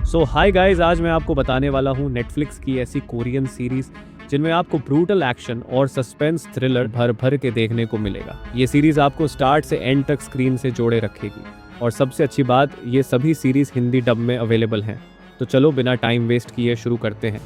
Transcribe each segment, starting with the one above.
सो hi guys, आज मैं आपको बताने वाला हूँ नेटफ्लिक्स की ऐसी कोरियन सीरीज जिनमें आपको ब्रूटल एक्शन और सस्पेंस थ्रिलर भर भर के देखने को मिलेगा। ये सीरीज आपको स्टार्ट से एंड तक स्क्रीन से जोड़े रखेगी और सबसे अच्छी बात, ये सभी सीरीज हिंदी डब में अवेलेबल हैं। तो चलो बिना टाइम वेस्ट किए शुरू करते हैं।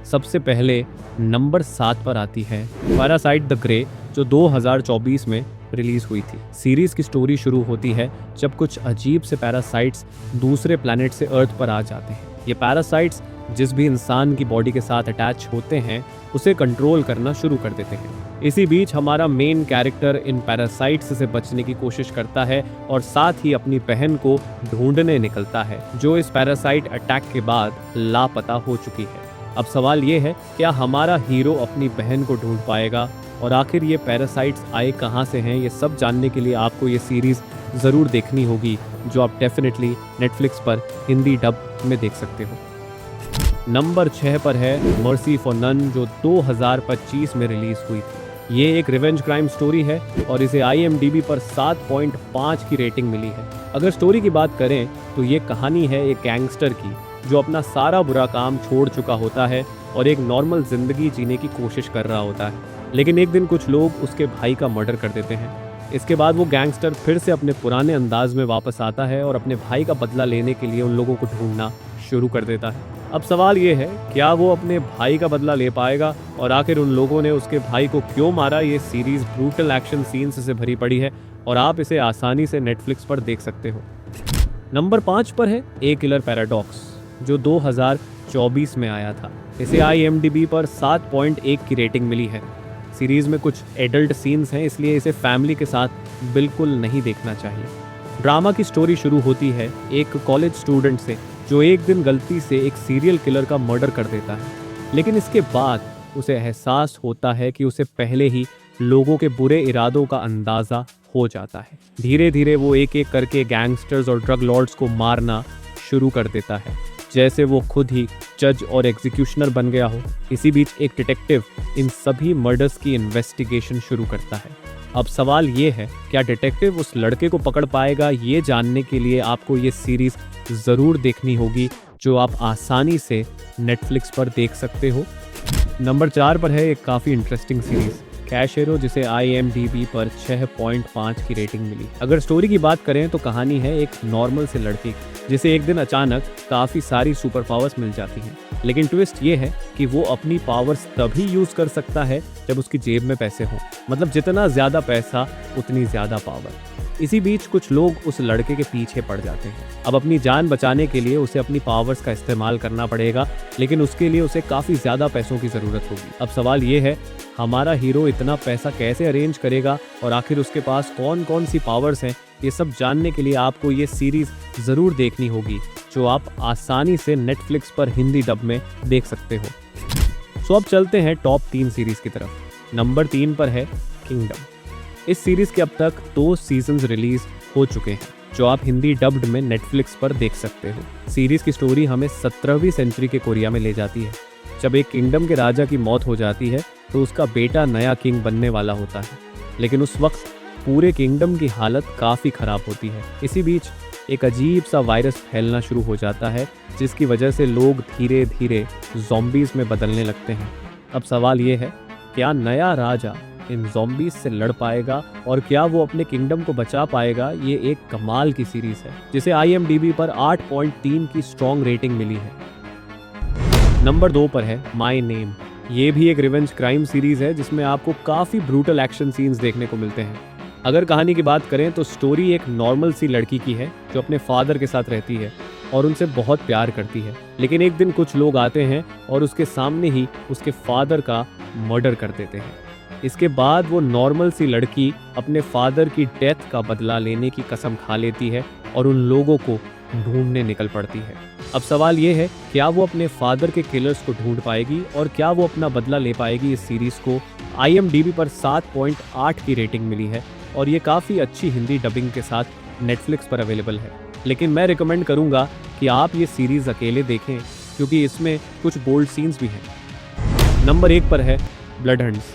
सबसे पहले नंबर 7 पर आती है पैरासाइट द ग्रे, जो 2024 में रिलीज हुई थी। सीरीज की स्टोरी शुरू होती है जब कुछ अजीब से पैरासाइट्स दूसरे प्लैनेट से अर्थ पर आ जाते हैं। ये पैरासाइट्स जिस भी इंसान की बॉडी के साथ अटैच होते हैं उसे कंट्रोल करना शुरू कर देते हैं। इसी बीच हमारा मेन कैरेक्टर इन पैरासाइट्स से बचने की कोशिश करता है और साथ ही अपनी बहन को ढूंढने निकलता है, जो इस पैरासाइट अटैक के बाद लापता हो चुकी है। अब सवाल ये है, क्या हमारा हीरो अपनी बहन को ढूंढ पाएगा और आखिर ये पैरासाइट्स आए कहाँ से हैं? ये सब जानने के लिए आपको ये सीरीज़ ज़रूर देखनी होगी, जो आप डेफिनेटली नेटफ्लिक्स पर हिंदी डब में देख सकते हो। नंबर 6 पर है मर्सी फॉर नन, जो 2025 में रिलीज़ हुई थी। ये एक रिवेंज क्राइम स्टोरी है और इसे IMDb पर 7.5 की रेटिंग मिली है। अगर स्टोरी की बात करें तो ये कहानी है एक गैंगस्टर की जो अपना सारा बुरा काम छोड़ चुका होता है और एक नॉर्मल जिंदगी जीने की कोशिश कर रहा होता है। लेकिन एक दिन कुछ लोग उसके भाई का मर्डर कर देते हैं। इसके बाद वो गैंगस्टर फिर से अपने पुराने अंदाज में वापस आता है और अपने भाई का बदला लेने के लिए उन लोगों को ढूंढना शुरू कर देता है। अब सवाल ये है, क्या वो अपने भाई का बदला ले पाएगा और आखिर उन लोगों ने उसके भाई को क्यों मारा? ये सीरीज ब्रूटल एक्शन सीन्स से भरी पड़ी है और आप इसे आसानी से नेटफ्लिक्स पर देख सकते हो। नंबर 5 पर है ए किलर पैराडॉक्स, जो 2024 में आया था। इसे IMDb पर 7.1 की रेटिंग मिली है। सीरीज में कुछ एडल्ट सीन्स हैं, इसलिए इसे फैमिली के साथ बिल्कुल नहीं देखना चाहिए। ड्रामा की स्टोरी शुरू होती है एक कॉलेज स्टूडेंट से, जो एक दिन गलती से एक सीरियल किलर का मर्डर कर देता है। लेकिन इसके बाद उसे एहसास होता है कि उसे पहले ही लोगों के बुरे इरादों का अंदाज़ा हो जाता है। धीरे धीरे वो एक एक करके गैंगस्टर्स और ड्रग लॉर्ड्स को मारना शुरू कर देता है, जैसे वो खुद ही जज और एग्जीक्यूशनर बन गया हो। इसी बीच एक डिटेक्टिव इन सभी मर्डर्स की इन्वेस्टिगेशन शुरू करता है। अब सवाल ये है, क्या डिटेक्टिव उस लड़के को पकड़ पाएगा? ये जानने के लिए आपको ये सीरीज ज़रूर देखनी होगी, जो आप आसानी से नेटफ्लिक्स पर देख सकते हो। नंबर 4 पर है एक काफ़ी इंटरेस्टिंग सीरीज कैश एरो, जिसे IMDb पर 6.5 की रेटिंग मिली। अगर स्टोरी की बात करें तो कहानी है एक नॉर्मल से लड़के की, जिसे एक दिन अचानक काफ़ी सारी सुपर पावर्स मिल जाती हैं। लेकिन ट्विस्ट ये है कि वो अपनी पावर्स तभी यूज़ कर सकता है जब उसकी जेब में पैसे हों। मतलब जितना ज़्यादा पैसा उतनी ज़्यादा पावर। इसी बीच कुछ लोग उस लड़के के पीछे पड़ जाते हैं। अब अपनी जान बचाने के लिए उसे अपनी पावर्स का इस्तेमाल करना पड़ेगा, लेकिन उसके लिए उसे काफ़ी ज़्यादा पैसों की ज़रूरत होगी। अब सवाल ये है, हमारा हीरो इतना पैसा कैसे अरेंज करेगा और आखिर उसके पास कौन कौन सी पावर्स हैं? ये सब जानने के लिए आपको ये सीरीज़ ज़रूर देखनी होगी, जो आप आसानी से नेटफ्लिक्स पर हिंदी डब में देख सकते हो। सो अब चलते हैं टॉप 3 सीरीज़ की तरफ। नंबर 3 पर है किंगडम। इस सीरीज़ के अब तक 2 सीजन्स रिलीज हो चुके हैं, जो आप हिंदी डब्ड में नेटफ्लिक्स पर देख सकते हो। सीरीज़ की स्टोरी हमें 17वीं सेंचुरी के कोरिया में ले जाती है, जब एक किंगडम के राजा की मौत हो जाती है तो उसका बेटा नया किंग बनने वाला होता है। लेकिन उस वक्त पूरे किंगडम की हालत काफ़ी ख़राब होती है। इसी बीच एक अजीब सा वायरस फैलना शुरू हो जाता है, जिसकी वजह से लोग धीरे धीरे ज़ॉम्बीज़ में बदलने लगते हैं। अब सवाल ये है, क्या नया राजा इन ज़ॉम्बीज़ से लड़ पाएगा और क्या वो अपने किंगडम को बचा पाएगा? ये एक कमाल की सीरीज़ है, जिसे IMDb पर 8.3 की स्ट्रॉन्ग रेटिंग मिली है। नंबर 2 पर है माय नेम। ये भी एक रिवेंज क्राइम सीरीज़ है, जिसमें आपको काफ़ी ब्रूटल एक्शन सीन्स देखने को मिलते हैं। अगर कहानी की बात करें तो स्टोरी एक नॉर्मल सी लड़की की है, जो अपने फादर के साथ रहती है और उनसे बहुत प्यार करती है। लेकिन एक दिन कुछ लोग आते हैं और उसके सामने ही उसके फादर का मर्डर कर देते हैं। इसके बाद वो नॉर्मल सी लड़की अपने फादर की डेथ का बदला लेने की कसम खा लेती है और उन लोगों को ढूंढने निकल पड़ती है। अब सवाल ये है, क्या वो अपने फादर के किलर्स को ढूंढ पाएगी और क्या वो अपना बदला ले पाएगी? इस सीरीज़ को IMDb पर 7.8 की रेटिंग मिली है और ये काफ़ी अच्छी हिंदी डबिंग के साथ नेटफ्लिक्स पर अवेलेबल है। लेकिन मैं रिकमेंड करूँगा कि आप ये सीरीज़ अकेले देखें, क्योंकि इसमें कुछ बोल्ड सीन्स भी हैं। नंबर 1 पर है ब्लड हंट्स,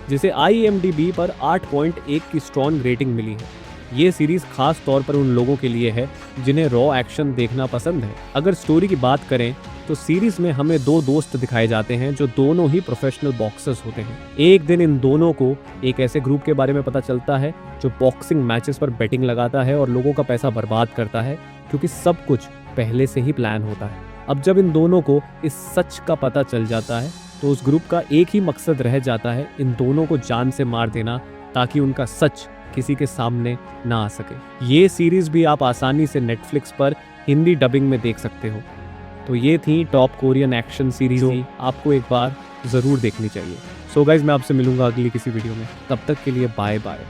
जिसे IMDb पर 8.1 की स्ट्रॉन्ग रेटिंग मिली है। ये सीरीज खास तौर पर उन लोगों के लिए है जिन्हें रॉ एक्शन देखना पसंद है। अगर स्टोरी की बात करें तो सीरीज में हमें दो दोस्त दिखाए जाते हैं जो दोनों ही प्रोफेशनल बॉक्सर्स होते हैं। एक दिन इन दोनों को एक ऐसे ग्रुप के बारे में पता चलता है जो बॉक्सिंग मैचेस पर बेटिंग लगाता है और लोगों का पैसा बर्बाद करता है, क्योंकि सब कुछ पहले से ही प्लान होता है। अब जब इन दोनों को इस सच का पता चल जाता है तो उस ग्रुप का एक ही मकसद रह जाता है, इन दोनों को जान से मार देना, ताकि उनका सच किसी के सामने ना आ सके। ये सीरीज भी आप आसानी से नेटफ्लिक्स पर हिंदी डबिंग में देख सकते हो। तो ये थी टॉप कोरियन एक्शन सीरीज, जो आपको एक बार ज़रूर देखनी चाहिए। सो गाइज, मैं आपसे मिलूंगा अगली किसी वीडियो में। तब तक के लिए बाय बाय।